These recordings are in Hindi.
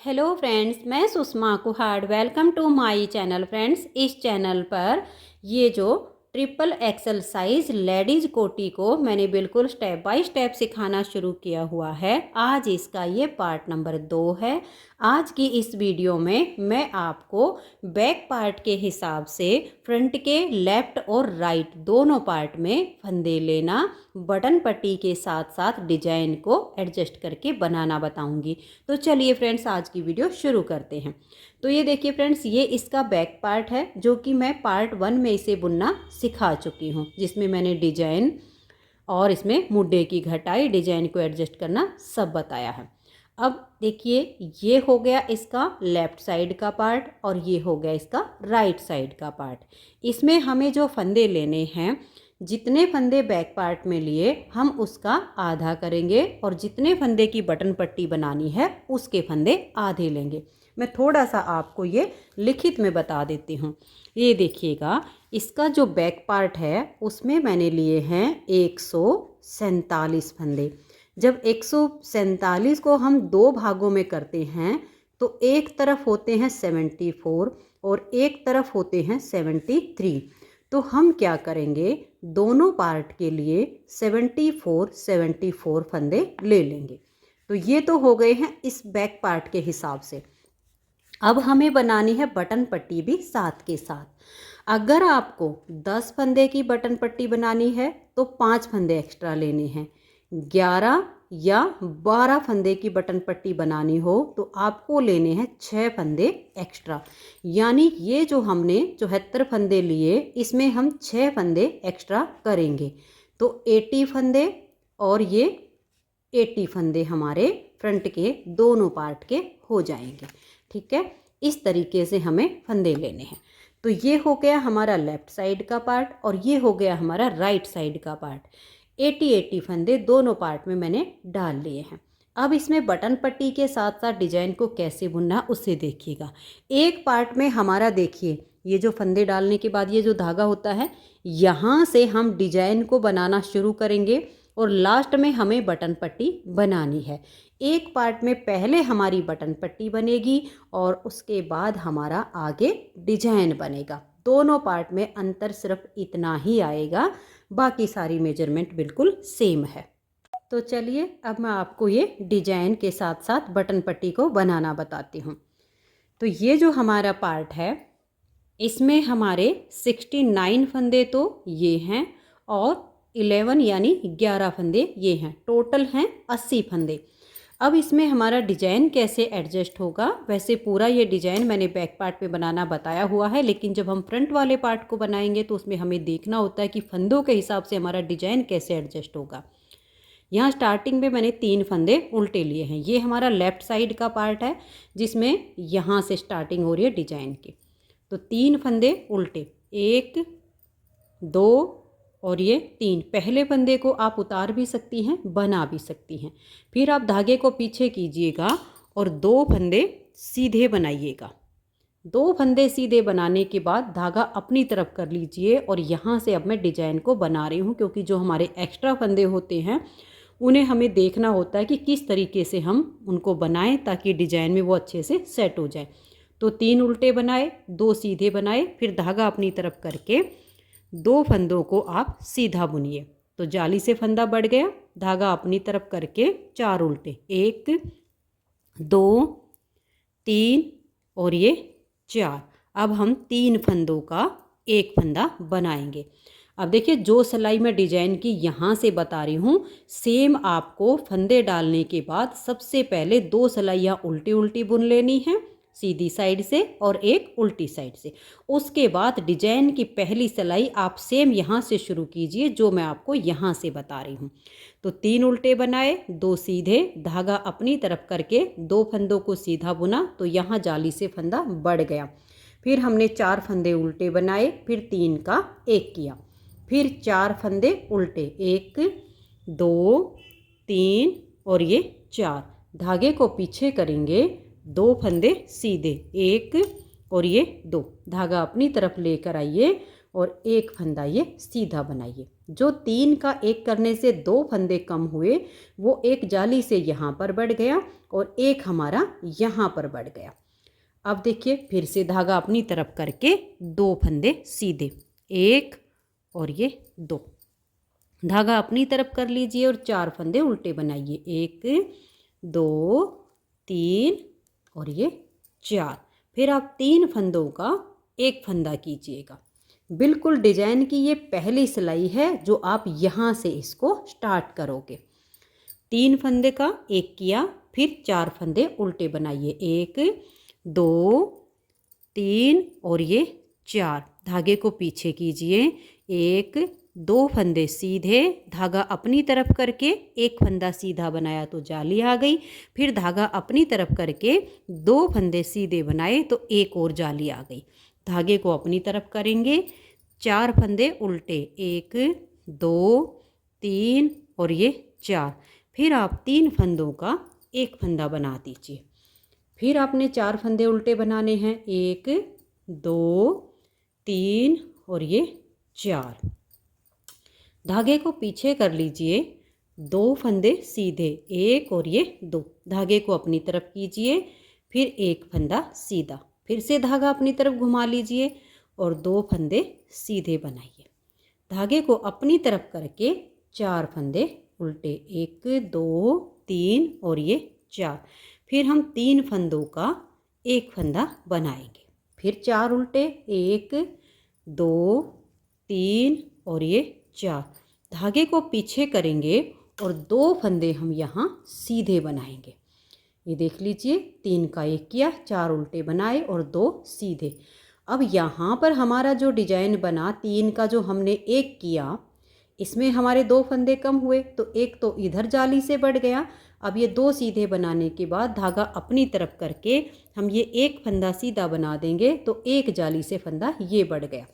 हेलो फ्रेंड्स, मैं Sushma Kuhad. Welcome to my channel. Friends, इस चैनल पर ये जो ट्रिपल एक्सल साइज लेडीज कोटी को मैंने बिल्कुल स्टेप बाय स्टेप सिखाना शुरू किया हुआ है। आज इसका ये पार्ट नंबर 2 है। आज की इस वीडियो में मैं आपको बैक पार्ट के हिसाब से फ्रंट के लेफ्ट और राइट दोनों पार्ट में फंदे लेना, बटन पट्टी के साथ साथ डिजाइन को एडजस्ट करके बनाना बताऊंगी। तो चलिए फ्रेंड्स, आज की वीडियो शुरू करते हैं। तो ये देखिए फ्रेंड्स, ये इसका बैक पार्ट है जो कि मैं पार्ट 1 में इसे बुनना सिखा चुकी हूँ, जिसमें मैंने डिजाइन और इसमें मुड्डे की घटाई, डिजाइन को एडजस्ट करना सब बताया है। अब देखिए, ये हो गया इसका लेफ्ट साइड का पार्ट और ये हो गया इसका राइट साइड का पार्ट। इसमें हमें जो फंदे लेने हैं, जितने फंदे बैक पार्ट में लिए हम उसका आधा करेंगे और जितने फंदे की बटन पट्टी बनानी है उसके फंदे आधे लेंगे। मैं थोड़ा सा आपको ये लिखित में बता देती हूँ। ये देखिएगा, इसका जो बैक पार्ट है उसमें मैंने लिए हैं 147 फंदे। जब 147 को हम दो भागों में करते हैं तो एक तरफ होते हैं 74 और एक तरफ होते हैं 73। तो हम क्या करेंगे, दोनों पार्ट के लिए 74 फंदे ले लेंगे। तो ये तो हो गए हैं इस बैक पार्ट के हिसाब से। अब हमें बनानी है बटन पट्टी भी साथ के साथ। अगर आपको 10 फंदे की बटन पट्टी बनानी है तो 5 फंदे एक्स्ट्रा लेने हैं। 11 या 12 फंदे की बटन पट्टी बनानी हो तो आपको लेने हैं 6 फंदे एक्स्ट्रा। यानी ये जो हमने 74 फंदे लिए, इसमें हम 6 फंदे एक्स्ट्रा करेंगे तो 80 फंदे और ये 80 फंदे हमारे फ्रंट के दोनों पार्ट के हो जाएंगे। ठीक है, इस तरीके से हमें फंदे लेने हैं। तो ये हो गया हमारा लेफ्ट साइड का पार्ट और ये हो गया हमारा राइट साइड का पार्ट। 80 फंदे दोनों पार्ट में मैंने डाल लिए हैं। अब इसमें बटन पट्टी के साथ साथ डिजाइन को कैसे बुनना उससे देखिएगा। एक पार्ट में हमारा देखिए, ये जो फंदे डालने के बाद ये जो धागा होता है, यहाँ से हम डिजाइन को बनाना शुरू करेंगे और लास्ट में हमें बटन पट्टी बनानी है। एक पार्ट में पहले हमारी बटन पट्टी बनेगी और उसके बाद हमारा आगे डिजाइन बनेगा। दोनों पार्ट में अंतर सिर्फ इतना ही आएगा, बाकी सारी मेजरमेंट बिल्कुल सेम है। तो चलिए, अब मैं आपको ये डिजाइन के साथ साथ बटन पट्टी को बनाना बताती हूँ। तो ये जो हमारा पार्ट है, इसमें हमारे 69 फंदे तो ये हैं और 11 यानी 11 फंदे ये हैं। टोटल हैं 80 फंदे। अब इसमें हमारा डिजाइन कैसे एडजस्ट होगा, वैसे पूरा ये डिजाइन मैंने बैक पार्ट में बनाना बताया हुआ है, लेकिन जब हम फ्रंट वाले पार्ट को बनाएंगे तो उसमें हमें देखना होता है कि फंदों के हिसाब से हमारा डिजाइन कैसे एडजस्ट होगा। यहाँ स्टार्टिंग में मैंने 3 फंदे उल्टे लिए हैं। ये हमारा लेफ्ट साइड का पार्ट है जिसमें यहाँ से स्टार्टिंग हो रही है डिजाइन की। तो 3 फंदे उल्टे, 1 2 और ये 3। पहले फंदे को आप उतार भी सकती हैं, बना भी सकती हैं। फिर आप धागे को पीछे कीजिएगा और 2 फंदे सीधे बनाइएगा। 2 फंदे सीधे बनाने के बाद धागा अपनी तरफ कर लीजिए और यहाँ से अब मैं डिजाइन को बना रही हूँ, क्योंकि जो हमारे एक्स्ट्रा फंदे होते हैं उन्हें हमें देखना होता है कि किस तरीके से हम उनको बनाएं ताकि डिजाइन में वो अच्छे से सेट हो जाए। तो 3 उल्टे बनाए, 2 सीधे बनाए, फिर धागा अपनी तरफ करके 2 फंदों को आप सीधा बुनिए। तो जाली से फंदा बढ़ गया, धागा अपनी तरफ करके 4 उल्टे, 1 2 3 और ये 4। अब हम 3 फंदों का एक फंदा बनाएंगे। अब देखिए, जो सिलाई मैं डिजाइन की यहाँ से बता रही हूँ, सेम आपको फंदे डालने के बाद सबसे पहले 2 सिलाइयाँ उल्टी उल्टी बुन लेनी है, सीधी साइड से और एक उल्टी साइड से। उसके बाद डिजाइन की पहली सिलाई आप सेम यहाँ से शुरू कीजिए, जो मैं आपको यहाँ से बता रही हूँ। तो 3 उल्टे बनाए, 2 सीधे, धागा अपनी तरफ करके 2 फंदों को सीधा बुना, तो यहाँ जाली से फंदा बढ़ गया। फिर हमने 4 फंदे उल्टे बनाए, फिर 3 का 1 किया, फिर 4 फंदे उल्टे, 1 2 3 और ये 4। धागे को पीछे करेंगे, 2 फंदे सीधे, 1 और ये 2। धागा अपनी तरफ लेकर आइए और एक फंदा ये सीधा बनाइए। जो 3 का एक करने से 2 फंदे कम हुए वो एक जाली से यहाँ पर बढ़ गया और एक हमारा यहाँ पर बढ़ गया। अब देखिए फिर से धागा अपनी तरफ करके 2 फंदे सीधे, 1 और ये 2, धागा अपनी तरफ कर लीजिए और 4 फंदे उल्टे बनाइए, 1 2 3 और ये 4। फिर आप 3 फंदों का एक फंदा कीजिएगा। बिल्कुल डिजाइन की ये पहली सिलाई है जो आप यहाँ से इसको स्टार्ट करोगे। 3 फंदे का एक किया, फिर 4 फंदे उल्टे बनाइए, 1 2 3 और ये 4, धागे को पीछे कीजिए, 1 2 फंदे सीधे, धागा अपनी तरफ करके एक फंदा सीधा बनाया तो जाली आ गई, फिर धागा अपनी तरफ करके 2 फंदे सीधे बनाए तो एक और जाली आ गई। धागे को अपनी तरफ करेंगे, 4 फंदे उल्टे, 1 2 3 और ये 4, फिर आप 3 फंदों का एक फंदा बना दीजिए। फिर आपने 4 फंदे उल्टे बनाने हैं, 1 2 3 और ये 4, धागे को पीछे कर लीजिए, 2 फंदे सीधे, 1 और ये 2, धागे को अपनी तरफ कीजिए, फिर एक फंदा सीधा, फिर से धागा अपनी तरफ घुमा लीजिए और 2 फंदे सीधे बनाइए। धागे को अपनी तरफ करके 4 फंदे उल्टे, 1 2 3 और ये 4, फिर हम 3 फंदों का एक फंदा बनाएंगे, फिर 4 उल्टे, 1 2 3 और ये 4, धागे को पीछे करेंगे और 2 फंदे हम यहाँ सीधे बनाएंगे। ये देख लीजिए, 3 का एक किया, 4 उल्टे बनाए और 2 सीधे। अब यहाँ पर हमारा जो डिजाइन बना, 3 का जो हमने एक किया, इसमें हमारे 2 फंदे कम हुए तो एक तो इधर जाली से बढ़ गया। अब ये 2 सीधे बनाने के बाद धागा अपनी तरफ करके हम ये एक फंदा सीधा बना देंगे तो एक जाली से फंदा ये बढ़ गया।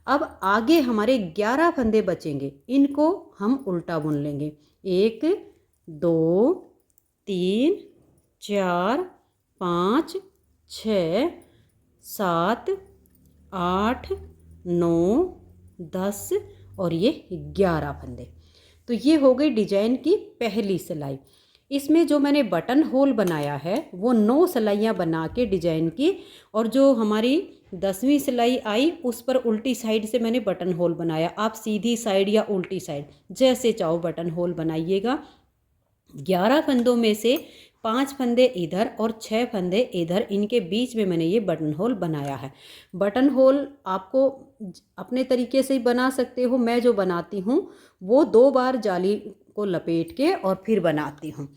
अब आगे हमारे 11 फंदे बचेंगे, इनको हम उल्टा बुन लेंगे, 1 2 3 4 5 6 7 8 9 10 और ये 11 फंदे। तो ये हो गई डिजाइन की पहली सिलाई। इसमें जो मैंने बटन होल बनाया है वो 9 सिलाइयाँ बना के डिजाइन की, और जो हमारी 10वीं सिलाई आई उस पर उल्टी साइड से मैंने बटन होल बनाया। आप सीधी साइड या उल्टी साइड जैसे चाहो बटन होल बनाइएगा। 11 फंदों में से 5 फंदे इधर और 6 फंदे इधर, इनके बीच में मैंने ये बटन होल बनाया है। बटन होल आपको अपने तरीके से ही बना सकते हो, मैं जो बनाती हूँ वो 2 बार जाली को लपेट के और फिर बनाती हूँ,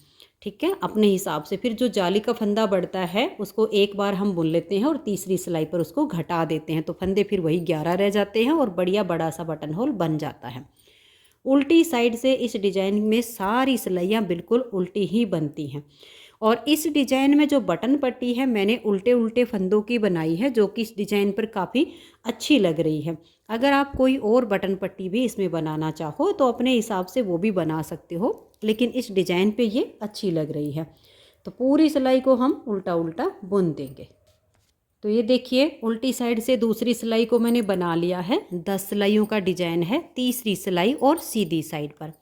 ठीक है, अपने हिसाब से। फिर जो जाली का फंदा बढ़ता है उसको एक बार हम बुन लेते हैं और तीसरी सिलाई पर उसको घटा देते हैं, तो फंदे फिर वही 11 रह जाते हैं और बढ़िया बड़ा सा बटन होल बन जाता है। उल्टी साइड से इस डिजाइन में सारी सिलाइयाँ बिल्कुल उल्टी ही बनती हैं। और इस डिजाइन में जो बटन पट्टी है मैंने उल्टे उल्टे फंदों की बनाई है, जो कि इस डिजाइन पर काफ़ी अच्छी लग रही है। अगर आप कोई और बटन पट्टी भी इसमें बनाना चाहो तो अपने हिसाब से वो भी बना सकते हो, लेकिन इस डिजाइन पे ये अच्छी लग रही है। तो पूरी सिलाई को हम उल्टा उल्टा बुन देंगे। तो ये देखिए, उल्टी साइड से दूसरी सिलाई को मैंने बना लिया है। 10 सिलाइयों का डिजाइन है, तीसरी सिलाई और सीधी साइड पर।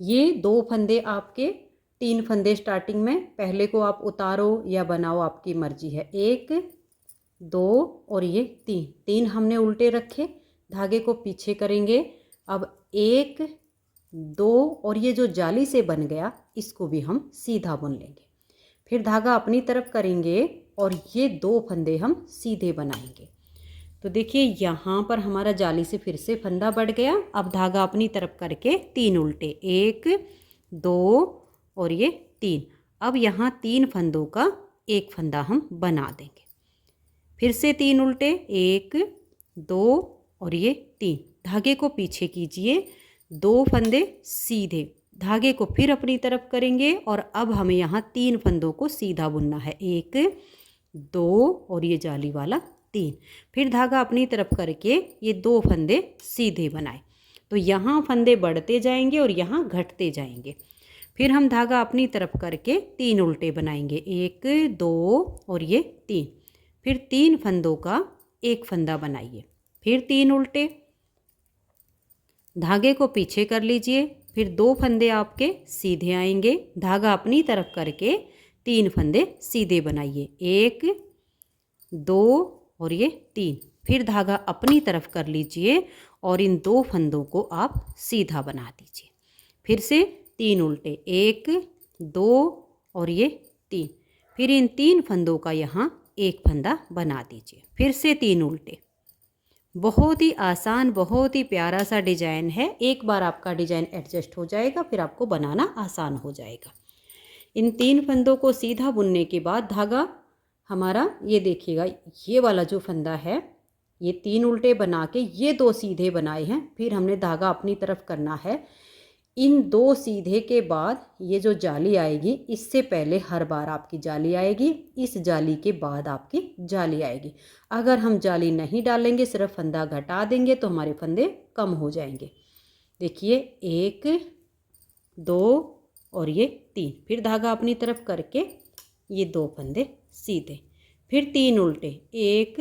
ये 2 फंदे आपके, 3 फंदे स्टार्टिंग में, पहले को आप उतारो या बनाओ आपकी मर्जी है। 1 2 और ये 3 हमने उल्टे रखे, धागे को पीछे करेंगे। अब 1 2 और ये जो जाली से बन गया इसको भी हम सीधा बुन लेंगे। फिर धागा अपनी तरफ करेंगे और ये 2 फंदे हम सीधे बनाएंगे। तो देखिए यहाँ पर हमारा जाली से फिर से फंदा बढ़ गया। अब धागा अपनी तरफ करके 3 उल्टे, 1 2 और ये 3। अब यहाँ 3 फंदों का एक फंदा हम बना देंगे। फिर से 3 उल्टे, 1 2 और ये 3, धागे को पीछे कीजिए, 2 फंदे सीधे, धागे को फिर अपनी तरफ करेंगे और अब हमें यहाँ 3 फंदों को सीधा बुनना है, 1 2 और ये जाली वाला 3। फिर धागा अपनी तरफ करके ये 2 फंदे सीधे बनाए। तो यहाँ फंदे बढ़ते जाएंगे और यहाँ घटते जाएंगे। फिर हम धागा अपनी तरफ करके 3 उल्टे बनाएंगे, 1 2 और ये 3। फिर 3 फंदों का एक फंदा बनाइए, फिर 3 उल्टे, धागे को पीछे कर लीजिए, फिर 2 फंदे आपके सीधे आएंगे, धागा अपनी तरफ करके 3 फंदे सीधे बनाइए, 1 2 और ये 3, फिर धागा अपनी तरफ कर लीजिए और इन 2 फंदों को आप सीधा बना दीजिए। फिर से 3 उल्टे, 1 2 और ये 3, फिर इन 3 फंदों का यहाँ एक फंदा बना दीजिए। फिर से 3 उल्टे। बहुत ही आसान, बहुत ही प्यारा सा डिजाइन है। एक बार आपका डिजाइन एडजस्ट हो जाएगा, फिर आपको बनाना आसान हो जाएगा। इन 3 फंदों को सीधा बुनने के बाद धागा हमारा, ये देखिएगा, ये वाला जो फंदा है, ये 3 उल्टे बना के ये 2 सीधे बनाए हैं, फिर हमने धागा अपनी तरफ करना है। इन 2 सीधे के बाद ये जो जाली आएगी, इससे पहले हर बार आपकी जाली आएगी, इस जाली के बाद आपकी जाली आएगी। अगर हम जाली नहीं डालेंगे, सिर्फ फंदा घटा देंगे, तो हमारे फंदे कम हो जाएंगे। देखिए 1 2 और ये 3, फिर धागा अपनी तरफ करके ये 2 फंदे सीधे, फिर 3 उल्टे, 1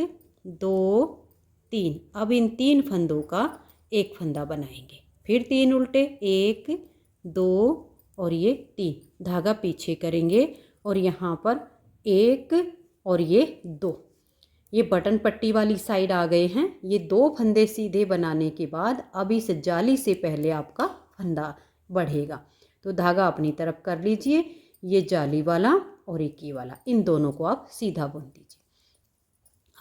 2 3। अब इन 3 फंदों का एक फंदा बनाएंगे, फिर 3 उल्टे, 1 2 और ये 3, धागा पीछे करेंगे और यहाँ पर 1 और ये 2, ये बटन पट्टी वाली साइड आ गए हैं। ये 2 फंदे सीधे बनाने के बाद अब इस जाली से पहले आपका फंदा बढ़ेगा, तो धागा अपनी तरफ कर लीजिए, ये जाली वाला और एक ये वाला, इन दोनों को आप सीधा बुन दीजिए।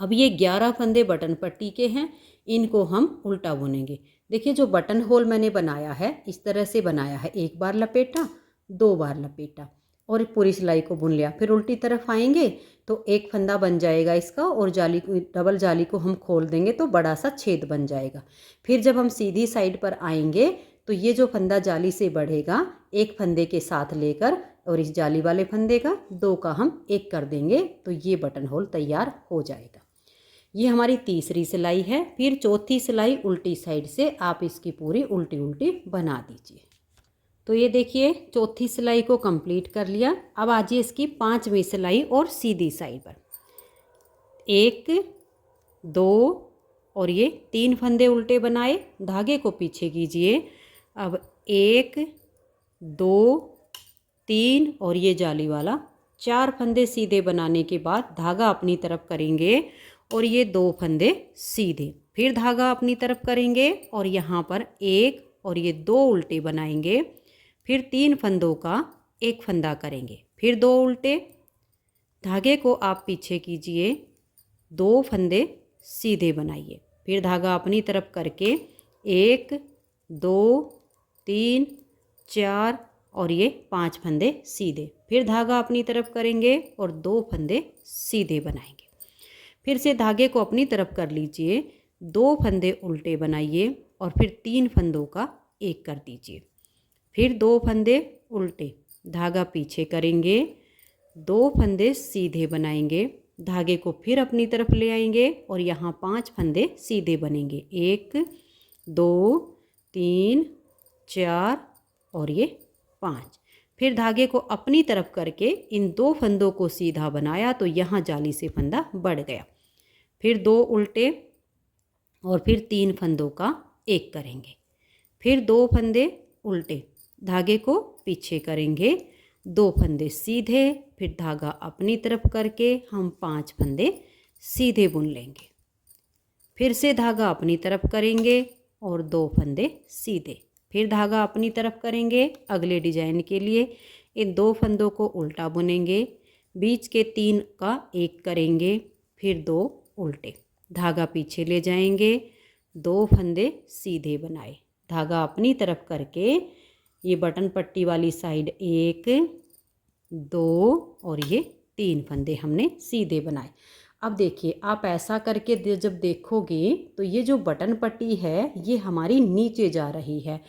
अब ये 11 फंदे बटन पट्टी के हैं, इनको हम उल्टा बुनेंगे। देखिए जो बटन होल मैंने बनाया है, इस तरह से बनाया है, एक बार लपेटा, 2 बार लपेटा और पूरी सिलाई को बुन लिया। फिर उल्टी तरफ आएंगे तो एक फंदा बन जाएगा इसका, और जाली, डबल जाली को हम खोल देंगे तो बड़ा सा छेद बन जाएगा। फिर जब हम सीधी साइड पर आएंगे तो ये जो फंदा जाली से बढ़ेगा, एक फंदे के साथ लेकर और इस जाली वाले फंदे का 2 का हम 1 कर देंगे, तो ये बटन होल तैयार हो जाएगा। ये हमारी तीसरी सिलाई है। फिर चौथी सिलाई उल्टी साइड से आप इसकी पूरी उल्टी उल्टी बना दीजिए। तो ये देखिए चौथी सिलाई को कंप्लीट कर लिया। अब आजिए इसकी 5वीं सिलाई और सीधी साइड पर, 1 2 और ये 3 फंदे उल्टे बनाए, धागे को पीछे कीजिए। अब 1 2 3 और ये जाली वाला, 4 फंदे सीधे बनाने के बाद धागा अपनी तरफ करेंगे और ये 2 फंदे सीधे, फिर धागा अपनी तरफ करेंगे और यहाँ पर 1 और ये 2 उल्टे बनाएंगे, फिर 3 फंदों का एक फंदा करेंगे, फिर 2 उल्टे, धागे को आप पीछे कीजिए, 2 फंदे सीधे बनाइए, फिर धागा अपनी तरफ करके 1 2 3 4 और ये 5 फंदे सीधे, फिर धागा अपनी तरफ करेंगे और 2 फंदे सीधे बनाएंगे। फिर से धागे को अपनी तरफ कर लीजिए, 2 फंदे उल्टे बनाइए और फिर 3 फंदों का 1 कर दीजिए, फिर 2 फंदे उल्टे, धागा पीछे करेंगे, 2 फंदे सीधे बनाएंगे, धागे को फिर अपनी तरफ ले आएंगे और यहाँ 5 फंदे सीधे बनेंगे, 1 2 3 4 और ये 5। फिर धागे को अपनी तरफ करके इन 2 फंदों को सीधा बनाया तो यहाँ जाली से फंदा बढ़ गया, फिर 2 उल्टे और फिर 3 फंदों का 1 करेंगे, फिर 2 फंदे उल्टे, धागे को पीछे करेंगे, 2 फंदे सीधे, फिर धागा अपनी तरफ करके हम 5 फंदे सीधे बुन लेंगे, फिर से धागा अपनी तरफ करेंगे और 2 फंदे सीधे, फिर धागा अपनी तरफ करेंगे। अगले डिजाइन के लिए इन 2 फंदों को उल्टा बुनेंगे, बीच के 3 का 1 करेंगे, फिर 2 उल्टे, धागा पीछे ले जाएंगे, 2 फंदे सीधे बनाए, धागा अपनी तरफ करके ये बटन पट्टी वाली साइड 1 2 और ये 3 फंदे हमने सीधे बनाए। अब देखिए आप ऐसा करके जब देखोगे तो ये जो बटन पट्टी है ये हमारी नीचे जा रही है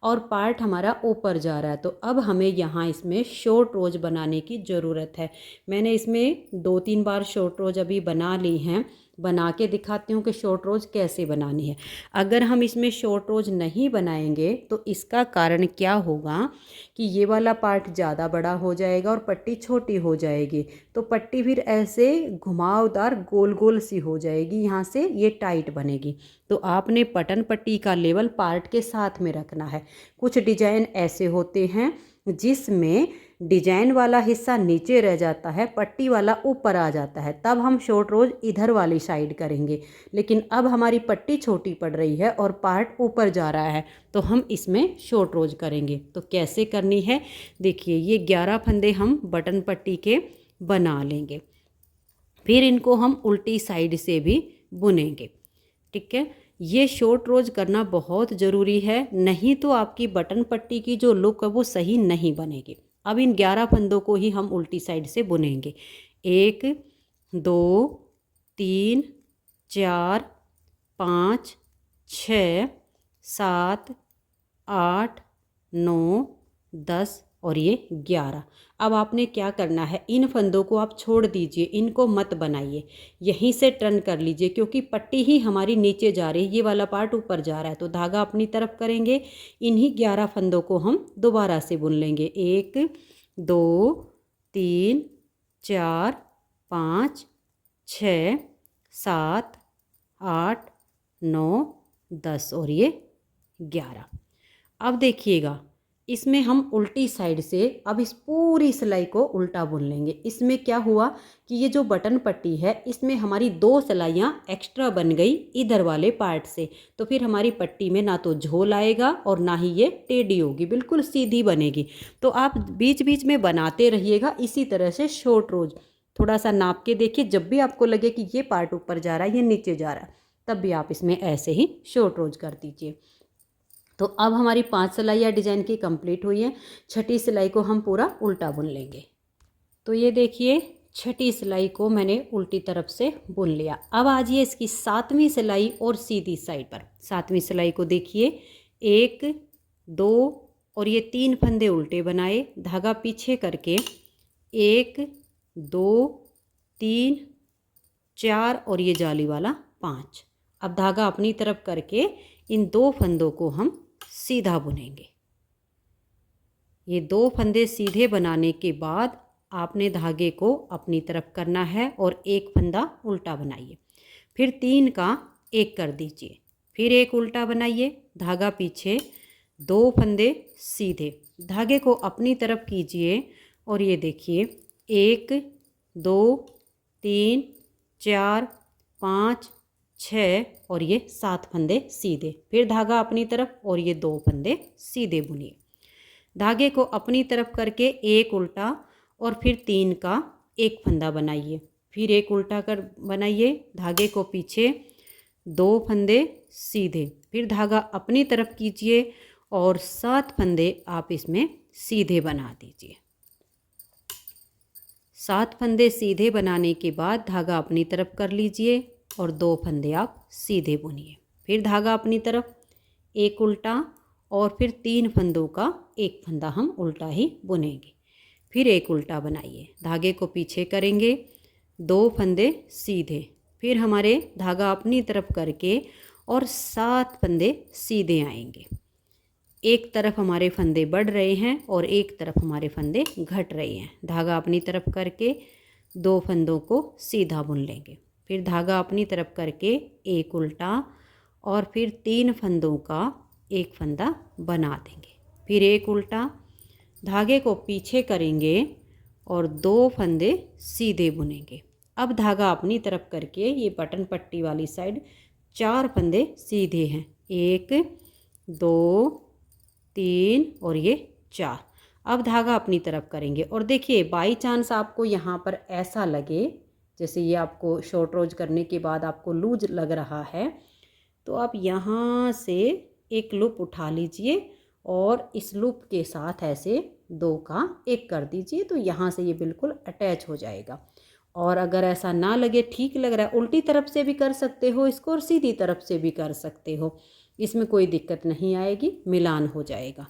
और पार्ट हमारा ऊपर जा रहा है। तो अब हमें यहाँ इसमें शॉर्ट रोज बनाने की ज़रूरत है। मैंने इसमें 2-3 बार शॉर्ट रोज अभी बना ली हैं, बना के दिखाती हूँ कि शॉर्ट रोज कैसे बनानी है। अगर हम इसमें शॉर्ट रोज नहीं बनाएंगे तो इसका कारण क्या होगा कि ये वाला पार्ट ज़्यादा बड़ा हो जाएगा और पट्टी छोटी हो जाएगी। तो पट्टी फिर ऐसे घुमावदार गोल गोल सी हो जाएगी, यहाँ से ये टाइट बनेगी। तो आपने बटन पट्टी का लेवल पार्ट के साथ में रखना है। कुछ डिजाइन ऐसे होते हैं जिसमें डिजाइन वाला हिस्सा नीचे रह जाता है, पट्टी वाला ऊपर आ जाता है, तब हम शॉर्ट रोज इधर वाली साइड करेंगे। लेकिन अब हमारी पट्टी छोटी पड़ रही है और पार्ट ऊपर जा रहा है, तो हम इसमें शॉर्ट रोज करेंगे। तो कैसे करनी है देखिए, ये 11 फंदे हम बटन पट्टी के बना लेंगे, फिर इनको हम उल्टी साइड से भी बुनेंगे। ठीक है, ये शॉर्ट रोज करना बहुत ज़रूरी है, नहीं तो आपकी बटन पट्टी की जो लुक है वो सही नहीं बनेगी। अब इन 11 फंदों को ही हम उल्टी साइड से बुनेंगे। 1 2 3 4 5 6 7 8 9 10 और ये 11। अब आपने क्या करना है, इन फंदों को आप छोड़ दीजिए, इनको मत बनाइए, यहीं से टर्न कर लीजिए, क्योंकि पट्टी ही हमारी नीचे जा रही है, ये वाला पार्ट ऊपर जा रहा है। तो धागा अपनी तरफ करेंगे, इन्हीं 11 फंदों को हम दोबारा से बुन लेंगे। 1 2 3 4 5 6 7 8 9 10 और ये 11। अब देखिएगा, इसमें हम उल्टी साइड से अब इस पूरी सिलाई को उल्टा बुन लेंगे। इसमें क्या हुआ कि ये जो बटन पट्टी है इसमें हमारी 2 सिलाइयाँ एक्स्ट्रा बन गई इधर वाले पार्ट से। तो फिर हमारी पट्टी में ना तो झोल आएगा और ना ही ये टेढ़ी होगी, बिल्कुल सीधी बनेगी। तो आप बीच बीच में बनाते रहिएगा इसी तरह से शॉर्ट रोज। थोड़ा सा नाप के देखिए, जब भी आपको लगे कि ये पार्ट ऊपर जा रहा है, ये नीचे जा रहा है, तब भी आप इसमें ऐसे ही शॉर्ट रोज कर दीजिए। तो अब हमारी 5 सिलाइयाँ डिजाइन की कंप्लीट हुई हैं। छठी सिलाई को हम पूरा उल्टा बुन लेंगे। तो ये देखिए, छठी सिलाई को मैंने उल्टी तरफ से बुन लिया। अब आ जाइए इसकी 7वीं सिलाई और सीधी साइड पर। 7वीं सिलाई को देखिए, 1 2 और ये 3 फंदे उल्टे बनाए, धागा पीछे करके 1 2 3 4 और ये जाली वाला 5। अब धागा अपनी तरफ करके इन 2 फंदों को हम सीधा बुनेंगे। ये 2 फंदे सीधे बनाने के बाद आपने धागे को अपनी तरफ करना है और एक फंदा उल्टा बनाइए, फिर 3 का 1 कर दीजिए, फिर एक उल्टा बनाइए, धागा पीछे, 2 फंदे सीधे, धागे को अपनी तरफ कीजिए और ये देखिए 1 2 3 4 5 6 और ये 7 फंदे सीधे, फिर धागा अपनी तरफ और ये 2 फंदे सीधे बुनिए। धागे को अपनी तरफ करके एक उल्टा और फिर 3 का 1 फंदा बनाइए, फिर एक उल्टा कर बनाइए, धागे को पीछे, 2 फंदे सीधे, फिर धागा अपनी तरफ कीजिए और 7 फंदे आप इसमें सीधे बना दीजिए। 7 फंदे सीधे बनाने के बाद धागा अपनी तरफ कर लीजिए और 2 फंदे आप सीधे बुनिए, फिर धागा अपनी तरफ, एक उल्टा और फिर 3 फंदों का 1 फंदा हम उल्टा ही बुनेंगे, फिर एक उल्टा बनाइए, धागे को पीछे करेंगे, 2 फंदे सीधे, फिर हमारे धागा अपनी तरफ करके और 7 फंदे सीधे आएंगे। एक तरफ हमारे फंदे बढ़ रहे हैं और एक तरफ हमारे फंदे घट रहे हैं। धागा अपनी तरफ करके 2 फंदों को सीधा बुन लेंगे, फिर धागा अपनी तरफ करके एक उल्टा और फिर 3 फंदों का 1 फंदा बना देंगे, फिर एक उल्टा, धागे को पीछे करेंगे और 2 फंदे सीधे बुनेंगे। अब धागा अपनी तरफ करके ये बटन पट्टी वाली साइड 4 फंदे सीधे हैं, 1 2 3 और ये 4। अब धागा अपनी तरफ करेंगे और देखिए बाई चांस आपको यहाँ पर ऐसा लगे जैसे ये आपको शॉर्ट रोज करने के बाद आपको लूज लग रहा है, तो आप यहाँ से एक लूप उठा लीजिए और इस लूप के साथ ऐसे 2 का 1 कर दीजिए, तो यहाँ से ये बिल्कुल अटैच हो जाएगा। और अगर ऐसा ना लगे, ठीक लग रहा है, उल्टी तरफ से भी कर सकते हो इसको और सीधी तरफ से भी कर सकते हो। इसमें कोई दिक्कत नहीं आएगी, मिलान हो जाएगा।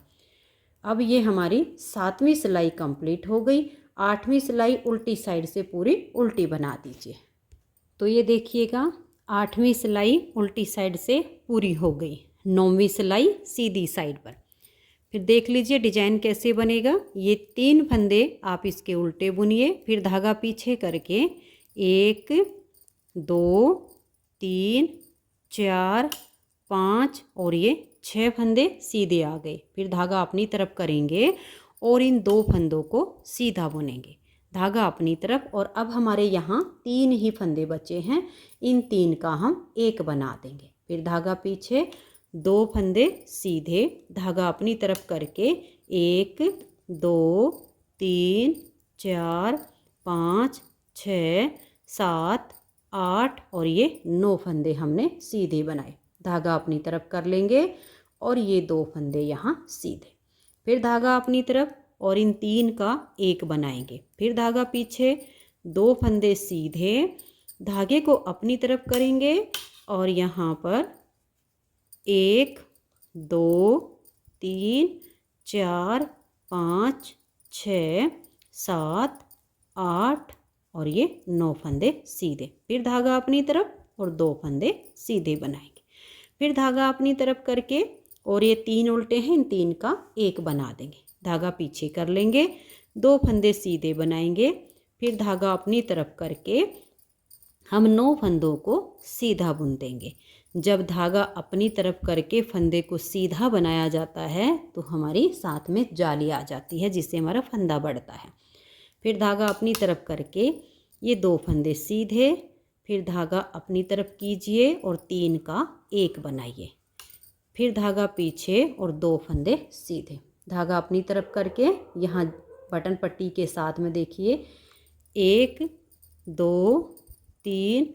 अब ये हमारी 7वीं सिलाई कंप्लीट हो गई। 8वीं सिलाई उल्टी साइड से पूरी उल्टी बना दीजिए। तो ये देखिएगा 8वीं सिलाई उल्टी साइड से पूरी हो गई। 9वीं सिलाई सीधी साइड पर। फिर देख लीजिए डिजाइन कैसे बनेगा। ये 3 फंदे आप इसके उल्टे बुनिए, फिर धागा पीछे करके 1 2 3 4 5 और ये 6 फंदे सीधे आ गए। फिर धागा अपनी तरफ करेंगे और इन 2 फंदों को सीधा बुनेंगे, धागा अपनी तरफ। और अब हमारे यहाँ 3 ही फंदे बचे हैं, इन 3 का हम 1 बना देंगे। फिर धागा पीछे, 2 फंदे सीधे, धागा अपनी तरफ करके 1 2 3 4 5 6 7 8 और ये 9 फंदे हमने सीधे बनाए। धागा अपनी तरफ कर लेंगे और ये 2 फंदे यहाँ सीधे। फिर धागा अपनी तरफ और इन 3 का 1 बनाएंगे। फिर धागा पीछे, 2 फंदे सीधे, धागे को अपनी तरफ करेंगे और यहाँ पर 1 2 3 4 5 6 7 8 और ये 9 फंदे सीधे। फिर धागा अपनी तरफ और 2 फंदे सीधे बनाएंगे। फिर धागा अपनी तरफ करके और ये 3 उल्टे हैं, इन 3 का 1 बना देंगे। धागा पीछे कर लेंगे, 2 फंदे सीधे बनाएंगे। फिर धागा अपनी तरफ करके हम 9 फंदों को सीधा बुन देंगे। जब धागा अपनी तरफ करके फंदे को सीधा बनाया जाता है तो हमारी साथ में जाली आ जाती है, जिससे हमारा फंदा बढ़ता है। फिर धागा अपनी तरफ करके ये 2 फंदे सीधे, फिर धागा अपनी तरफ कीजिए और 3 का 1 बनाइए। फिर धागा पीछे और 2 फंदे सीधे, धागा अपनी तरफ करके यहाँ बटन पट्टी के साथ में देखिए 1 2 3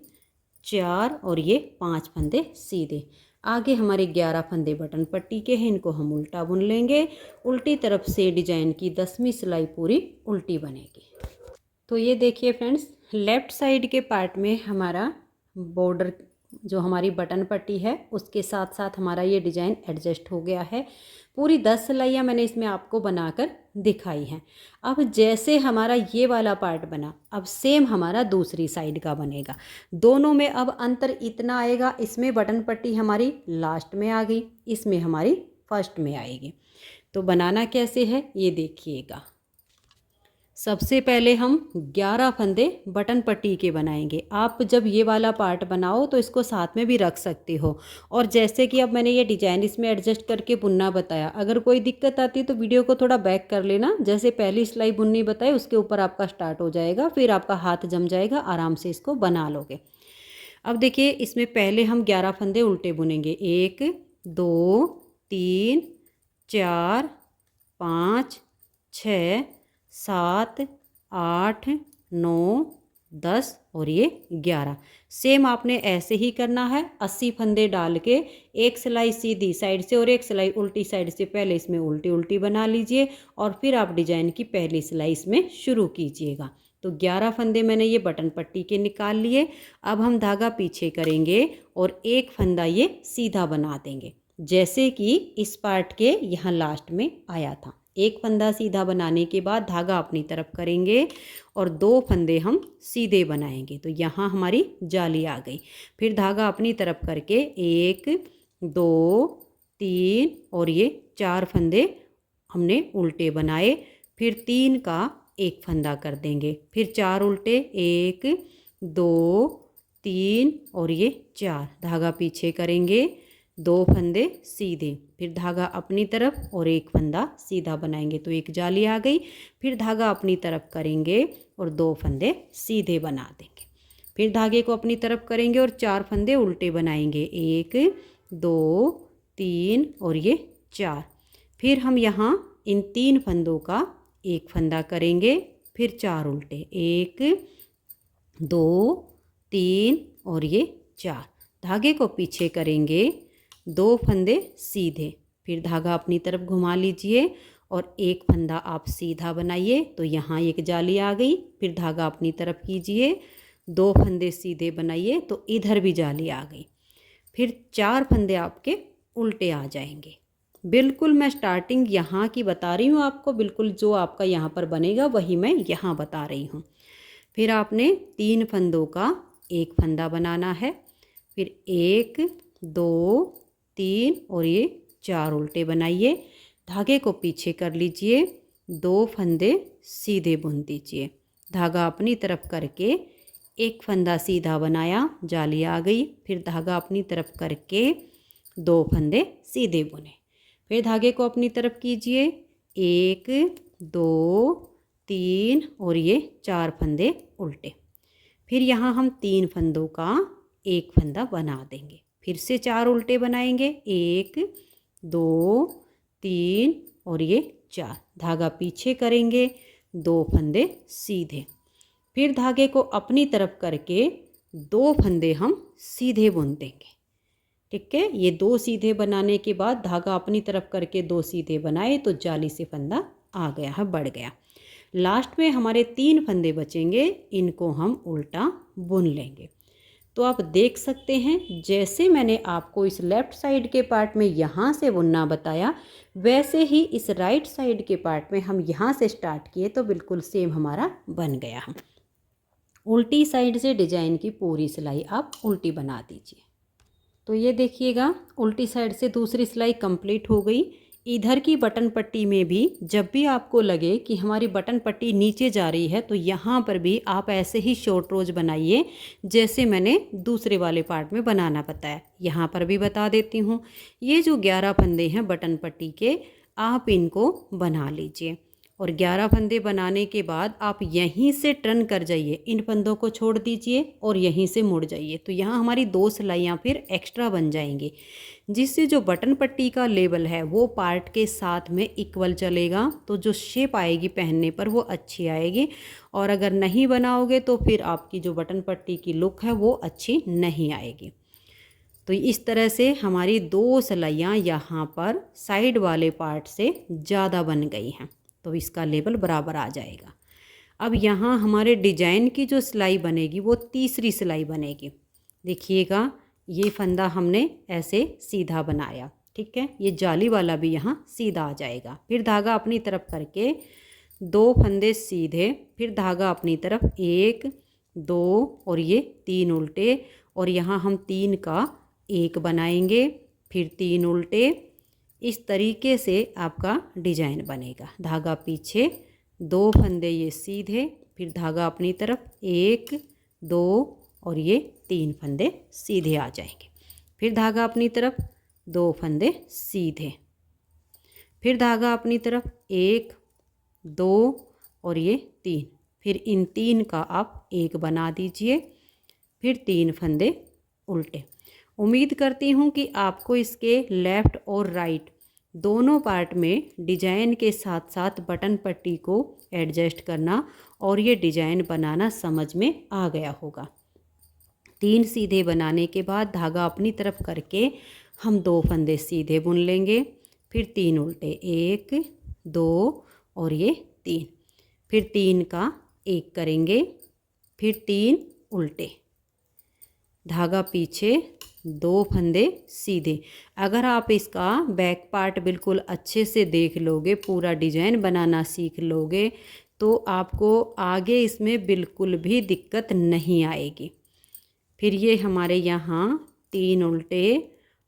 4 और ये 5 फंदे सीधे। आगे हमारे 11 फंदे बटन पट्टी के हैं, इनको हम उल्टा बुन लेंगे। उल्टी तरफ से डिजाइन की 10वीं सिलाई पूरी उल्टी बनेगी। तो ये देखिए फ्रेंड्स, लेफ़्ट साइड के पार्ट में हमारा बॉर्डर जो हमारी बटन पट्टी है उसके साथ साथ हमारा ये डिज़ाइन एडजस्ट हो गया है। पूरी 10 सिलाइयाँ मैंने इसमें आपको बनाकर दिखाई हैं। अब जैसे हमारा ये वाला पार्ट बना, अब सेम हमारा दूसरी साइड का बनेगा। दोनों में अब अंतर इतना आएगा, इसमें बटन पट्टी हमारी लास्ट में आ गई, इसमें हमारी फर्स्ट में आएगी। तो बनाना कैसे है ये देखिएगा। सबसे पहले हम 11 फंदे बटन पट्टी के बनाएंगे। आप जब ये वाला पार्ट बनाओ तो इसको साथ में भी रख सकते हो। और जैसे कि अब मैंने ये डिज़ाइन इसमें एडजस्ट करके बुनना बताया, अगर कोई दिक्कत आती है तो वीडियो को थोड़ा बैक कर लेना। जैसे पहली सिलाई बुननी बताई उसके ऊपर आपका स्टार्ट हो जाएगा, फिर आपका हाथ जम जाएगा, आराम से इसको बना लोगे। अब देखिए इसमें पहले हम 11 फंदे उल्टे बुनेंगे। 1 2 3 4 5 6 7 8 9 10 और ये 11। सेम आपने ऐसे ही करना है। 80 फंदे डाल के एक सिलाई सीधी साइड से और एक सिलाई उल्टी साइड से पहले इसमें उल्टी उल्टी बना लीजिए और फिर आप डिजाइन की पहली सिलाई इसमें शुरू कीजिएगा। तो 11 फंदे मैंने ये बटन पट्टी के निकाल लिए। अब हम धागा पीछे करेंगे और एक फंदा ये सीधा बना देंगे, जैसे कि इस पार्ट के यहाँ लास्ट में आया था। एक फंदा सीधा बनाने के बाद धागा अपनी तरफ करेंगे और 2 फंदे हम सीधे बनाएंगे। तो यहाँ हमारी जाली आ गई। फिर धागा अपनी तरफ करके 1 2 3 और ये 4 फंदे हमने उल्टे बनाए। फिर 3 का 1 फंदा कर देंगे। फिर 4 उल्टे, 1 2 3 और ये 4, धागा पीछे करेंगे, 2 फंदे सीधे, फिर धागा अपनी तरफ और 1 फंदा सीधा बनाएंगे। तो एक जाली आ गई। फिर धागा अपनी तरफ करेंगे और 2 फंदे सीधे बना देंगे। फिर धागे को अपनी तरफ करेंगे और 4 फंदे उल्टे बनाएंगे, 1 2 3 और ये 4। फिर हम यहाँ इन 3 फंदों का 1 फंदा करेंगे, फिर 4 उल्टे, 1 2 3 और ये 4, धागे को पीछे करेंगे, 2 फंदे सीधे, फिर धागा अपनी तरफ घुमा लीजिए और 1 फंदा आप सीधा बनाइए। तो यहाँ एक जाली आ गई। फिर धागा अपनी तरफ कीजिए, 2 फंदे सीधे बनाइए, तो इधर भी जाली आ गई। फिर 4 फंदे आपके उल्टे आ जाएंगे। बिल्कुल मैं स्टार्टिंग यहाँ की बता रही हूँ आपको, बिल्कुल जो आपका यहाँ पर बनेगा वही मैं यहाँ बता रही हूँ। फिर आपने 3 फंदों का एक फंदा बनाना है, फिर 1 2 3 और ये 4 उल्टे बनाइए। धागे को पीछे कर लीजिए, 2 फंदे सीधे बुन दीजिए। धागा अपनी तरफ करके एक फंदा सीधा बनाया, जाली आ गई। फिर धागा अपनी तरफ करके 2 फंदे सीधे बुने। फिर धागे को अपनी तरफ कीजिए, 1 2 3 और ये 4 फंदे उल्टे। फिर यहाँ हम 3 फंदों का एक फंदा बना देंगे। फिर से 4 उल्टे बनाएंगे, 1 2 3 और ये 4। धागा पीछे करेंगे, 2 फंदे सीधे। फिर धागे को अपनी तरफ करके 2 फंदे हम सीधे बुन देंगे। ठीक है, ये 2 सीधे बनाने के बाद धागा अपनी तरफ करके 2 सीधे बनाए तो जाली से फंदा आ गया है, बढ़ गया। लास्ट में हमारे 3 फंदे बचेंगे, इनको हम उल्टा बुन लेंगे। तो आप देख सकते हैं जैसे मैंने आपको इस लेफ़्ट साइड के पार्ट में यहाँ से बुनना बताया, वैसे ही इस राइट साइड के पार्ट में हम यहाँ से स्टार्ट किए तो बिल्कुल सेम हमारा बन गया। हम उल्टी साइड से डिजाइन की पूरी सिलाई आप उल्टी बना दीजिए। तो ये देखिएगा, उल्टी साइड से दूसरी सिलाई कंप्लीट हो गई। इधर की बटन पट्टी में भी जब भी आपको लगे कि हमारी बटन पट्टी नीचे जा रही है तो यहाँ पर भी आप ऐसे ही शॉर्ट रोज बनाइए जैसे मैंने दूसरे वाले पार्ट में बनाना बताया। यहाँ पर भी बता देती हूँ, ये जो 11 फंदे हैं बटन पट्टी के, आप इनको बना लीजिए। और 11 फंदे बनाने के बाद आप यहीं से टर्न कर जाइए, इन फंदों को छोड़ दीजिए और यहीं से मुड़ जाइए। तो यहाँ हमारी 2 सिलाइयाँ फिर एक्स्ट्रा बन जाएंगी, जिससे जो बटन पट्टी का लेवल है वो पार्ट के साथ में इक्वल चलेगा। तो जो शेप आएगी पहनने पर वो अच्छी आएगी। और अगर नहीं बनाओगे तो फिर आपकी जो बटन पट्टी की लुक है वो अच्छी नहीं आएगी। तो इस तरह से हमारी 2 सिलाइयाँ यहाँ पर साइड वाले पार्ट से ज़्यादा बन गई हैं, तो इसका लेवल बराबर आ जाएगा। अब यहाँ हमारे डिजाइन की जो सिलाई बनेगी वो तीसरी सिलाई बनेगी। देखिएगा, ये फंदा हमने ऐसे सीधा बनाया, ठीक है, ये जाली वाला भी यहाँ सीधा आ जाएगा। फिर धागा अपनी तरफ करके 2 फंदे सीधे, फिर धागा अपनी तरफ 1 2 और ये 3 उल्टे। और यहाँ हम 3 का एक बनाएंगे, फिर 3 उल्टे। इस तरीके से आपका डिजाइन बनेगा। धागा पीछे, 2 फंदे ये सीधे, फिर धागा अपनी तरफ 1 2 और ये 3 फंदे सीधे आ जाएंगे। फिर धागा अपनी तरफ 2 फंदे सीधे, फिर धागा अपनी तरफ 1 2 और ये 3। फिर इन 3 का आप एक बना दीजिए, फिर 3 फंदे उल्टे। उम्मीद करती हूँ कि आपको इसके लेफ़्ट और राइट दोनों पार्ट में डिजाइन के साथ साथ बटन पट्टी को एडजस्ट करना और ये डिजाइन बनाना समझ में आ गया होगा। 3 सीधे बनाने के बाद धागा अपनी तरफ करके हम 2 फंदे सीधे बुन लेंगे, फिर 3 उल्टे, 1 2 और ये 3। फिर 3 का एक करेंगे, फिर 3 उल्टे, धागा पीछे, 2 फंदे सीधे। अगर आप इसका बैक पार्ट बिल्कुल अच्छे से देख लोगे, पूरा डिजाइन बनाना सीख लोगे, तो आपको आगे इसमें बिल्कुल भी दिक्कत नहीं आएगी। फिर ये हमारे यहाँ 3 उल्टे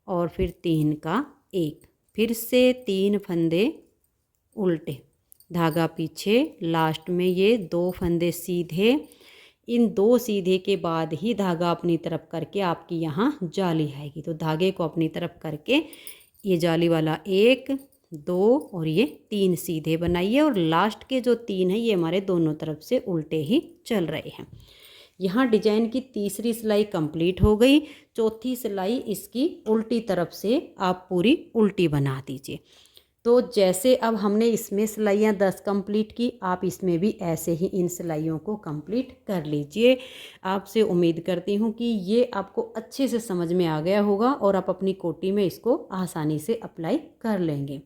और फिर 3 का एक, फिर से 3 फंदे उल्टे, धागा पीछे, लास्ट में ये 2 फंदे सीधे। इन 2 सीधे के बाद ही धागा अपनी तरफ करके आपकी यहाँ जाली आएगी। तो धागे को अपनी तरफ करके ये जाली वाला 1 2 और ये 3 सीधे बनाइए। और लास्ट के जो 3 हैं ये हमारे दोनों तरफ से उल्टे ही चल रहे हैं। यहाँ डिजाइन की तीसरी सिलाई कंप्लीट हो गई। चौथी सिलाई इसकी उल्टी तरफ से आप पूरी उल्टी बना दीजिए। तो जैसे अब हमने इसमें सिलाइयाँ 10 कंप्लीट की, आप इसमें भी ऐसे ही इन सिलाइयों को कंप्लीट कर लीजिए। आपसे उम्मीद करती हूँ कि ये आपको अच्छे से समझ में आ गया होगा और आप अपनी कोटी में इसको आसानी से अप्लाई कर लेंगे।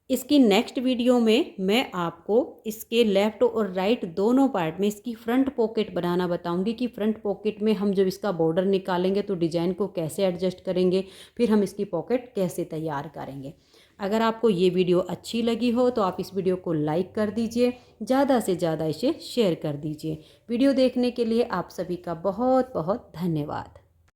इसकी नेक्स्ट वीडियो में मैं आपको इसके लेफ़्ट और राइट दोनों पार्ट में इसकी फ्रंट पॉकेट बनाना बताऊंगी कि फ्रंट पॉकेट में हम जब इसका बॉर्डर निकालेंगे तो डिज़ाइन को कैसे एडजस्ट करेंगे, फिर हम इसकी पॉकेट कैसे तैयार करेंगे। अगर आपको ये वीडियो अच्छी लगी हो तो आप इस वीडियो को लाइक कर दीजिए, ज़्यादा से ज़्यादा इसे शेयर कर दीजिए। वीडियो देखने के लिए आप सभी का बहुत बहुत धन्यवाद।